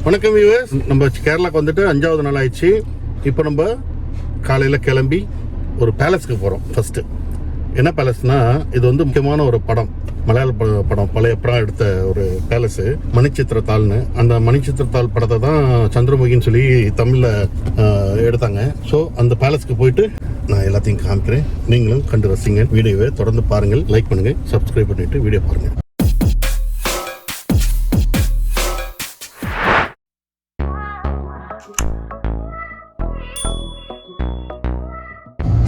வணக்கம் வியூவர்ஸ், நம்ம கேரளாக்கு வந்துட்டு 5வது நாள் ஆயிடுச்சு. இப்போ நம்ம காலையில் கிளம்பி ஒரு பேலஸ்க்கு போகிறோம். ஃபஸ்ட்டு என்ன பேலஸ்னா, இது வந்து முக்கியமான ஒரு படம், மலையாள படம், பழைய படம் எடுத்த ஒரு பேலஸு, மணிச்சித்திரத்தாள்னு. அந்த மணிச்சித்திரத்தாள் படத்தை தான் சந்திரமுகின்னு சொல்லி தமிழில் எடுத்தாங்க. ஸோ அந்த பேலஸ்க்கு போயிட்டு நான் எல்லாத்தையும் காமிக்கிறேன். நீங்களும் கண்டு ரசிங்க. வீடியோவை தொடர்ந்து பாருங்கள், லைக் பண்ணுங்கள், சப்ஸ்கிரைப் பண்ணிவிட்டு வீடியோ பாருங்கள்.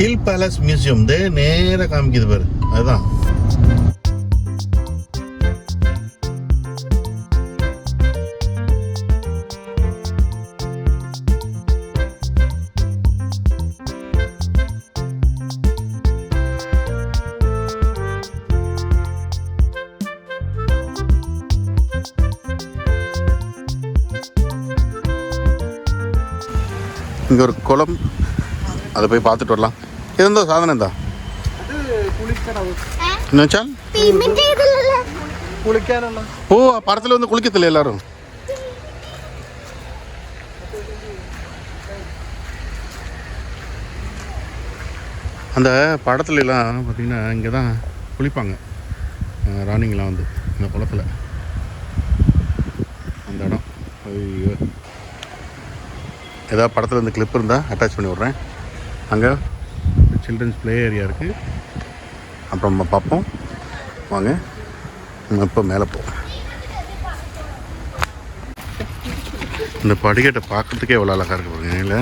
ஹில் பேலஸ் மியூசியம் நேராக காமிக்குது பாரு, அதுதான். இங்கே ஒரு குளம், அதை போய் பார்த்துட்டு வரலாம். ഇതെന്തോ സാധനം? എന്താ എന്നുവെച്ചാൽ? ഓ, ആ പടത്തിൽ വന്ന് കുളിക്കത്തില്ലേ എല്ലാവരും? அந்த படத்துலலாம் பார்த்தீங்கன்னா இங்கே தான் குளிப்பாங்க ராணிங்கெலாம் வந்து, இந்த குளத்தில். அந்த இடம் ஐயோ, ஏதாவது படத்தில் இந்த கிளிப் இருந்தால் அட்டாச் பண்ணி விட்றேன். அங்கே சில்ட்ரன்ஸ் ப்ளே ஏரியா இருக்குது. அப்புறம் நம்ம பார்ப்போம் வாங்க. நம்ம இப்போ மேலே போவோம். இந்த படிக்கட்டை பார்க்குறதுக்கே எவ்வளோ அழகாக இருக்கு பாருங்க. இல்லை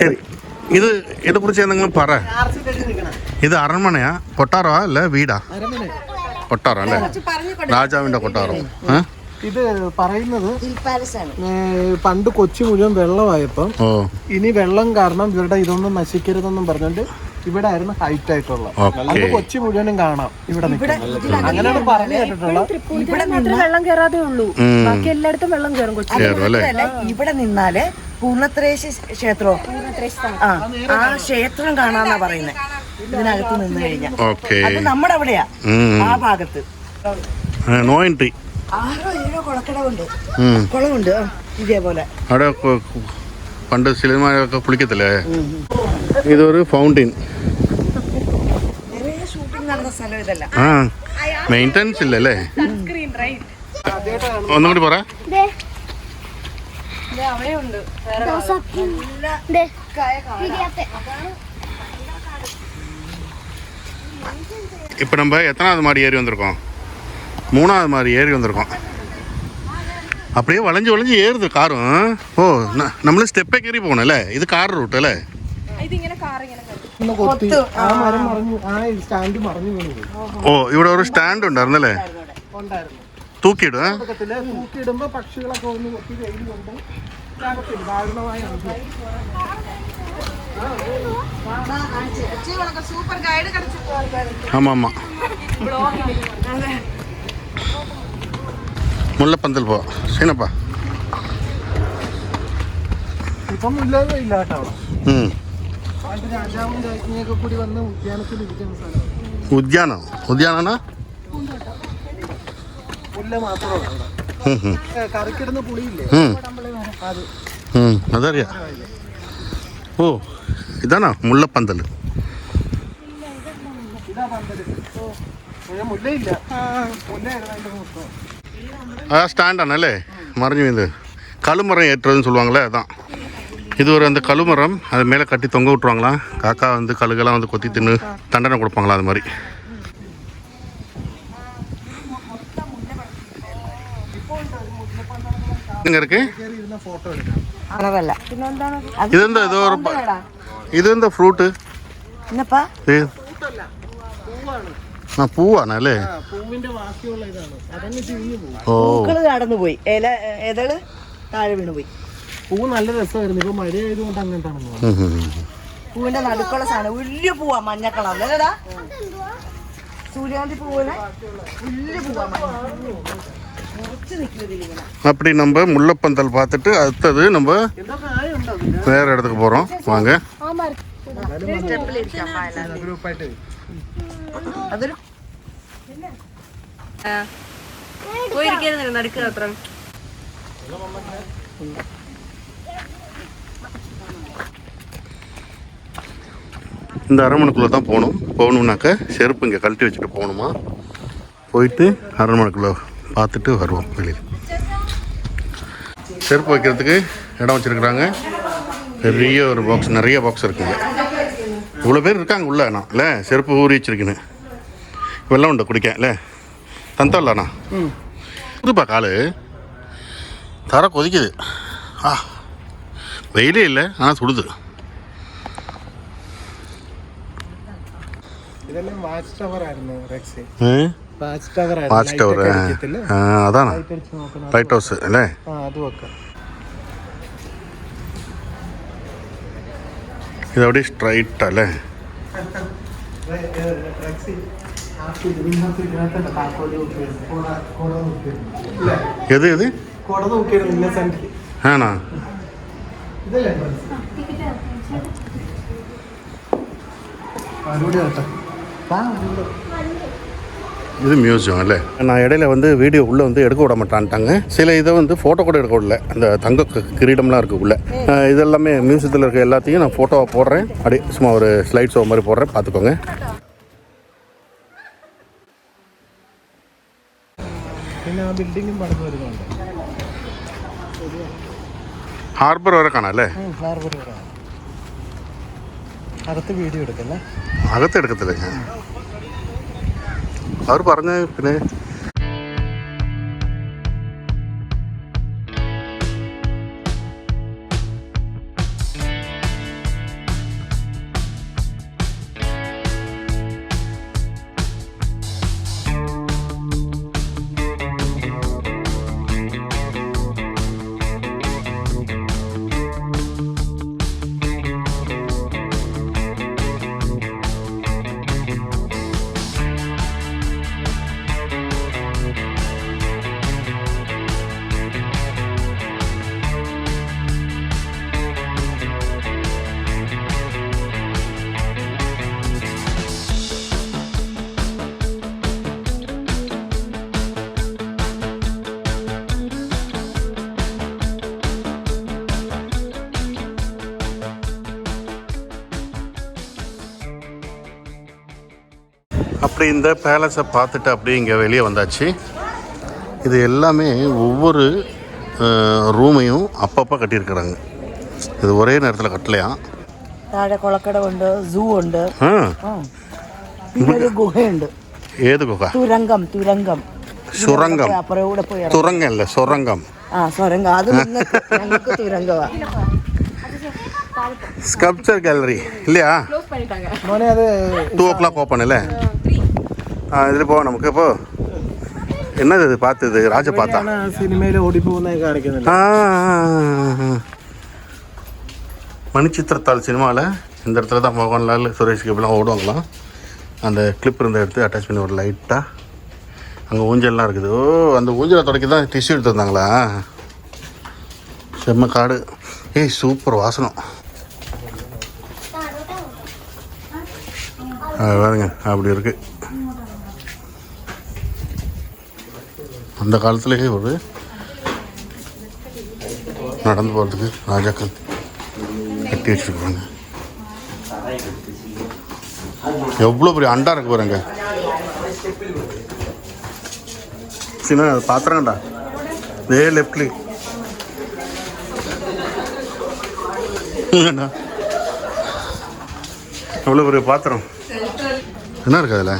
சரி, இது இதை குறித்து എന്തെങ്കിലും പറ. ഇത് அரண்மனையா കൊട്ടാരമാ അല്ല വീടാ? കൊട്ടാരം അല്ലേ, രാജാവിൻ്റെ കൊട്ടാരം. ഇത് പറയുന്നത് പണ്ട് കൊച്ചി മുഴുവൻ വെള്ളമായപ്പം ഇനി വെള്ളം കാരണം ഇവരുടെ ഇതൊന്നും നശിക്കരുതെന്നും പറഞ്ഞുകൊണ്ട് ഇവിടെ ആയിരുന്നു ഹൈറ്റ് ആയിട്ടുള്ള. അത് കൊച്ചി മുഴുവനും കാണാം ഇവിടെ. അങ്ങനെയാണ് പറഞ്ഞു കേട്ടിട്ടുള്ളത്. ഇവിടെ മാത്രമേ വെള്ളം കയറാതെ ഉള്ളൂ, ബാക്കി എല്ലായിടത്തും വെള്ളം കയറും. ഇവിടെ നിന്നാല് പൂർണ്ണത്രേശി ക്ഷേത്രവും ആ ക്ഷേത്രം കാണാന്നാ പറയുന്നത്. ഇതിനകത്ത് നിന്ന് കഴിഞ്ഞാൽ അത് നമ്മുടെ അവിടെയാ, ആ ഭാഗത്ത്. No entry. 6 or 7 കുളമുണ്ട് ഇതേപോലെ. അവിടെ പണ്ട് സിനിമയൊക്കെ കുളിക്കത്തില്ലേ? ഇതൊരു ഫൗണ്ടൈൻ. ഷൂട്ടിംഗ് നടന്ന സ്ഥലം ഇതല്ല. ആ, മെയിൻ്റെനൻസ് ഇല്ലല്ലേ? ഒന്നുകൂടി പറ. இப்போ நம்ம எத்தனாவது மாடி ஏறி வந்திருக்கோம்? 3வது மாடி ஏறி வந்திருக்கோம். அப்படியே வளைஞ்சு வளைஞ்சு ஏறுது காரும். ஓ, നമ്മൾ സ്റ്റെപ്പേ കയറി പോകണല്ലേ? ഇത് കാർ റൂട്ട് അല്ലേ? ഓ, ഇവിടെ ഒരു സ്റ്റാൻഡ് ഉണ്ടായിരുന്നല്ലേ? തൂക്കിയിടുമ്പോ പക്ഷികളൊക്കെ ഒന്ന് കൊത്തി വെയിലുണ്ട്. ஆமாம் ஆமாம். മുല്ലപ്പന്തൽ പോ സീനപ്പാ. ഇപ്പം ഇല്ലാതെ ഇല്ല കേട്ടോ. രാജാവും രാജ്ഞിയൊക്കെ കൂടി വന്ന് ഉദ്യാനത്തിൽ ഇരിക്കുന്ന സ്ഥലം. ഉദ്യാനോ? ഉദ്യാനാ? പുല്ല മാത്രമേ കറിക്കിടുന്ന പുളിയില്ലേ, അതറിയാം. ഓ, ഇതാണോ മുല്ലപ്പന്തൽ? ആ സ്റ്റാൻഡാണല്ലേ മറിഞ്ഞു വീഴുന്നത്? கழுமரம் ஏற்றுறதுன்னு சொல்லுவாங்களே, அதான். இது ஒரு அந்த கழுமரம், அது மேலே கட்டி தொங்க விட்ருவாங்களாம். காக்கா வந்து கழுகெல்லாம் வந்து கொத்தி தின்னு தண்டனை கொடுப்பாங்களா, அது மாதிரி. எங்க இருக்கு இது? ஏதோ ஒரு இது இந்த ஃப்ரூட்டு என்னப்பா? പൂവാണല്ലേ? പൂക്കള് കടന്നു പോയി, ഇലകള് താഴെ വീണ് പോയി. പൂ നല്ല രസമായിരുന്നു. ഇപ്പൊ മഴ ആയതുകൊണ്ട് അങ്ങനത്താണ്. പൂവിന്റെ നടുക്കുള്ള സാധനം വലിയ പൂവാ, മഞ്ഞ കളറിലടാ. സൂര്യകാന്തി പൂവിന് വലിയ പൂവാ, அப்படி நம்ம முல்லப்பந்தல் பார்த்துட்டு அடுத்தது நம்ம வேற இடத்துக்கு போகிறோம். வாங்க. അതൊരു പോയിരിക്കുന്നില്ല നടക്കുക അത്ര. இந்த அரண்மனைக்குள்ளே தான் போகணும்னாக்க செருப்பு இங்கே கழட்டி வச்சுட்டு போகணுமா. போயிட்டு அரண்மனைக்குள்ளே பார்த்துட்டு வருவோம். வெளியில் செருப்பு வைக்கிறதுக்கு இடம் வச்சுருக்குறாங்க. பெரிய ஒரு பாக்ஸ், நிறைய பாக்ஸ் இருக்குங்க. இவ்வளோ பேர் இருக்காங்க உள்ள. அண்ணா இல்லை செருப்பு ஊறி வச்சுருக்குன்னு வெள்ளம் உண்டு குடிக்க இல்லை தந்தல்லண்ணா புதுப்பா காலு தர கொதிக்குது. வெயிலே இல்லை ஆனால் சுடுது. ഇതെല്ലാം വാച്ച് ടവർ ആയിരുന്നു റെക്സി. വാച്ച് ടവർ അതാണ് ലൈറ്റ് ഹൗസ് അല്ലേ. അതുമൊക്കെ ഇതവിടെ സ്ട്രൈറ്റ് അല്ലേ. ഏത് ഏത് ആണോ? இது மியூசியம் இல்லை. நான் இடையில வந்து வீடியோ உள்ளே வந்து எடுக்க விட மாட்டான்ட்டாங்க. சில இதை வந்து ஃபோட்டோ கூட எடுக்க விடல. அந்த தங்க கிரீடம்லாம் இருக்குது உள்ள. இதெல்லாமே மியூசியத்தில் இருக்க எல்லாத்தையும் நான் ஃபோட்டோவை போடுறேன். அப்படியே சும்மா ஒரு ஸ்லைட் ஷோ மாதிரி போடுறேன், பார்த்துக்கோங்க. പിന്നെ ആ ബിൽഡിങ്ങും പണിത് വരുന്നുണ്ട്. ഹാർബർ വരെ കാണാം. ഹാർബർ വരെ അകത്ത് വീഡിയോ എടുക്കല്ലേ? അകത്ത് എടുക്കത്തില്ല ഞാൻ. അവർ പറഞ്ഞ പിന്നെ அப்படி இந்த பேலஸை பார்த்துட்டு அப்படியே இங்கே வெளியே வந்தாச்சு. இது எல்லாமே ஒவ்வொரு റൂമയും அப்பப்போ കെട്ടിയിരിക്കുകയാണ്. ഇത് ഒരേ നേരത്തിൽ കട്ടിലയാ. താഴെ കുളക്കടവുണ്ട്, സൂ ഉണ്ട്, ഒരു ഗുഹയുണ്ട്. ഏത് ഗുഹ? തുരങ്കം. തുരങ്കം സുരംഗം. അപ്പുറം കൂടെ പോയി തുരങ്കല്ല, സുരംഗം. സുരങ്കം. അത് ഞങ്ങൾക്ക് തുരങ്കമാ. സ്കൾപ്ചർ ഗാലറി இல்லையா? മോനെ അത് 2 o'clock ஓப்பன் இல்லை? இதில் போவோம். நமக்கு இப்போ என்னது இது பார்த்தது? ராஜபாத்தா സിനിമയിൽ ഓടിപ്പോകുന്ന കാണിക്കുന്നില്ല. மணிச்சித்திரத்தாள் சினிமாவில் இந்த இடத்துல தான் மோகன்லால், சுரேஷ் கோபிலாம் ஓடுவாங்களாம். அந்த கிளிப் இருந்த எடுத்து அட்டாச் பண்ணி ஒரு லைட்டாக அங்கே ஊஞ்சல்லாம் இருக்குது. ஓ, அந்த ஊஞ்சலை தொடக்கி தான் டிஷ்யூ எடுத்துருந்தாங்களா? செம்ம காடு. ஏய், சூப்பர் வாசனம். பாருங்க, அப்படி இருக்குது. அந்த காலத்துலேயே ஒரு நடந்து போகிறதுக்கு ராஜாக்கள் கட்டி வச்சுருக்காங்க. எவ்வளோ பெரிய அண்டா இருக்கு பாருங்க. சின்ன பாத்திரங்கடா. இதே லெஃப்ட்லி எவ்வளோ பெரிய பாத்திரம். என்ன இருக்கு அதில்?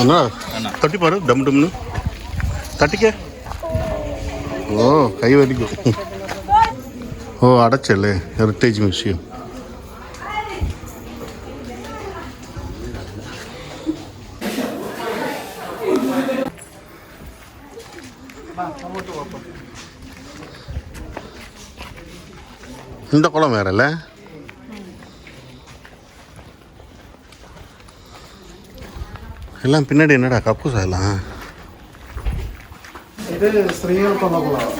என்ன தட்டி பாரு, டம் டம்னு தட்டிக்க. ஓ, கை வலிக்கும். ஓ, அடைச்சல்ல, ஹெரிட்டேஜ் மியூசியம். இந்த குளம் வேற இல்லை? எல்லாம் பின்னாடி என்னடா கப்பு சாயலாம்? ഇത് സ്ത്രീകൾക്കുള്ള കുളമാണ്.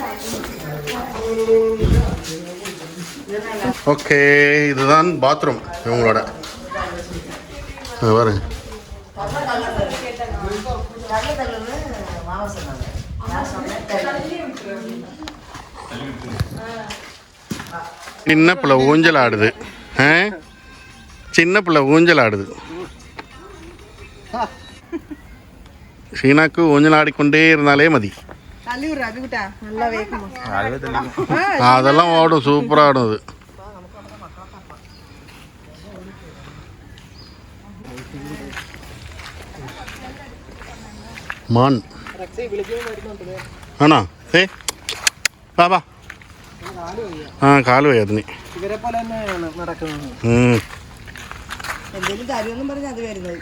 ஓகே, இதுதான் பாத்ரூம் இவங்களோட. பாருங்க, சின்ன பிள்ளை ஊஞ்சல் ஆடுது. சின்ன பிள்ளை ஊஞ்சல் ஆடுது. ஷீனாக்கு ஊஞ்சல் ஆடிக்கொண்டே இருந்தாலே மதி. அதெல்லாம் ஓடும், சூப்பராக ஆடும் அது. മാൻ ആണോ? ബാബാ, ആ കാല് പോയി അതിന്. ഇവരെ പോലെ തന്നെയാണ് നടക്കുന്നത്. എന്തെങ്കിലും കാര്യമൊന്നും പറഞ്ഞ അത് വരുന്നത്.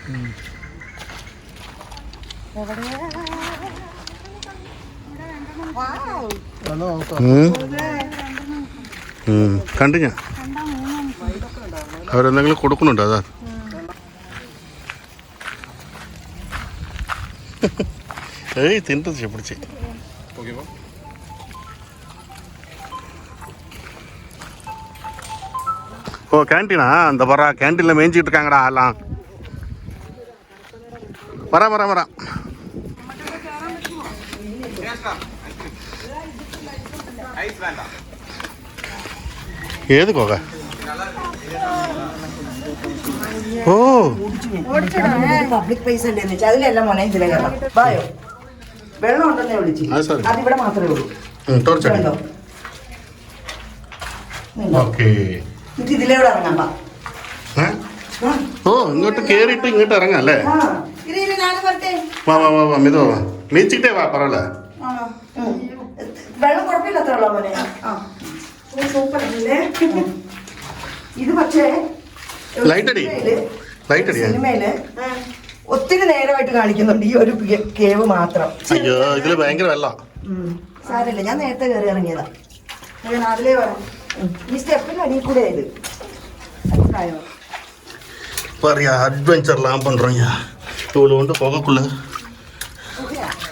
കണ്ടു ഞാൻ. അവരെന്തെങ്കിലും കൊടുക്കുന്നുണ്ടോ? അതാ ஏய் தின்றது பிடிச்சி. ஓ கேன்டீனா? அந்த வரா கேன்டீனில் மேய்ஞ்சிக்கிட்டு இருக்காங்கடா எல்லாம். வரா ഏത് കോക? ഓ പബ്ലിക് പ്ലേസ് അല്ലേ അതിലെല്ലാം മോനെ ഇതിലെ കയറാം. വായോ, വെള്ളം ഉണ്ടെന്നേ വിളിച്ചു. അതിവിടെ മാത്രമേ ഉള്ളൂ. ഇത് ഇതിലൂടെ ഇറങ്ങാം. ഓ, ഇങ്ങോട്ട് കേറിയിട്ട് ഇങ്ങോട്ട് ഇറങ്ങാം അല്ലേ? വാ മിതോ വാ, മീച്ചിട്ടേ വാ, പറയല്ലേ. വെള്ളം കുഴപ്പമില്ലാത്ത വെള്ളം മോനെ. സൂപ്പർ അല്ലേ ഇത്? പക്ഷേ സിനിമയില് ഒത്തിരി നേരമായിട്ട് കാണിക്കുന്നുണ്ട് ഈ ഒരു കേവ് മാത്രം. അയ്യോ, ഇതില് ഭയങ്കര വെള്ളം. സാരമില്ല, ഞാൻ നേരത്തെ കയറി ഇറങ്ങിയതാ. അതിലേ പറയാം. ഈ സ്റ്റെപ്പിന് അടിയിൽ കൂടെ ഇത് അഡ്വഞ്ചർலாம் பண்றோங்க. இவ்வளோ வந்து போகக்குள்ள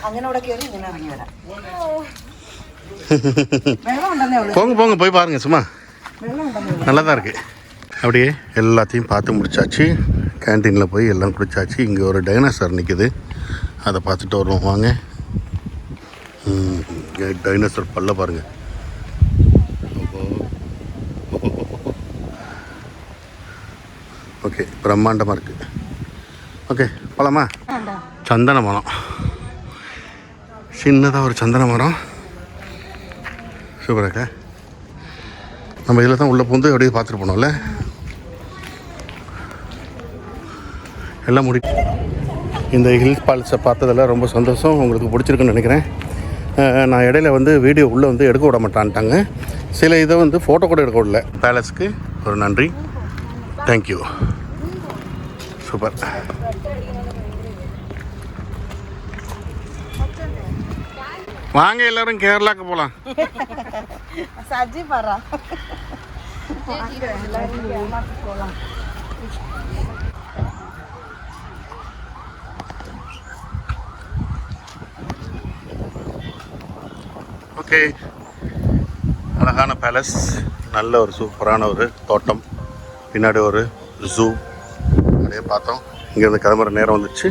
അങ്ങനെ അവിടെ കയറി ഇങ്ങനെ ഇറങ്ങി വരാം. വെള്ളം ഉണ്ടെന്നേ ഉള്ളൂ. போங்க போய் பாருங்க, சும்மா நல்லா தான் இருக்கு. அப்படியே எல்லாத்தையும் பார்த்து முடிச்சாச்சு. கேன்டீனில் போய் எல்லாம் குடிச்சாச்சு. இங்கே ஒரு டைனோசர் நிற்குது, அதை பார்த்துட்டு வருவோம் வாங்க. டைனோசர் பல்ல பாருங்கள். ஓகே, பிரம்மாண்டமாக இருக்குது. ஓகே, போகலாமா? சந்தன மரம், சின்னதாக ஒரு சந்தன மரம். சூப்பராக்கா. நம்ம இதில் தான் உள்ளே பூந்து அப்படியே பார்த்துட்டு போனோம்ல. எல்லாம் முடி. இந்த ஹில்ஸ் ஃபால்ஸை பார்த்ததில் ரொம்ப சந்தோஷம். உங்களுக்கு பிடிச்சிருக்குன்னு நினைக்கிறேன். நான் இடையில வந்து வீடியோ உள்ளே வந்து எடுக்க விட மாட்டான்ட்டாங்க. சில இதை வந்து ஃபோட்டோ கூட எடுக்க விடல. பேலஸ்க்கு ஒரு நன்றி. தேங்க்யூ. சூப்பர். வாங்க எல்லாரும் கேரளாக்கு போகலாம். സജി പറ. ஓகே, அழகான பேலஸ், நல்ல ஒரு சூப்பரான ஒரு தோட்டம், பின்னாடி ஒரு ஜூ அப்படியே பார்த்தோம். இங்கேருந்து கிளம்புற நேரம் வந்துச்சு.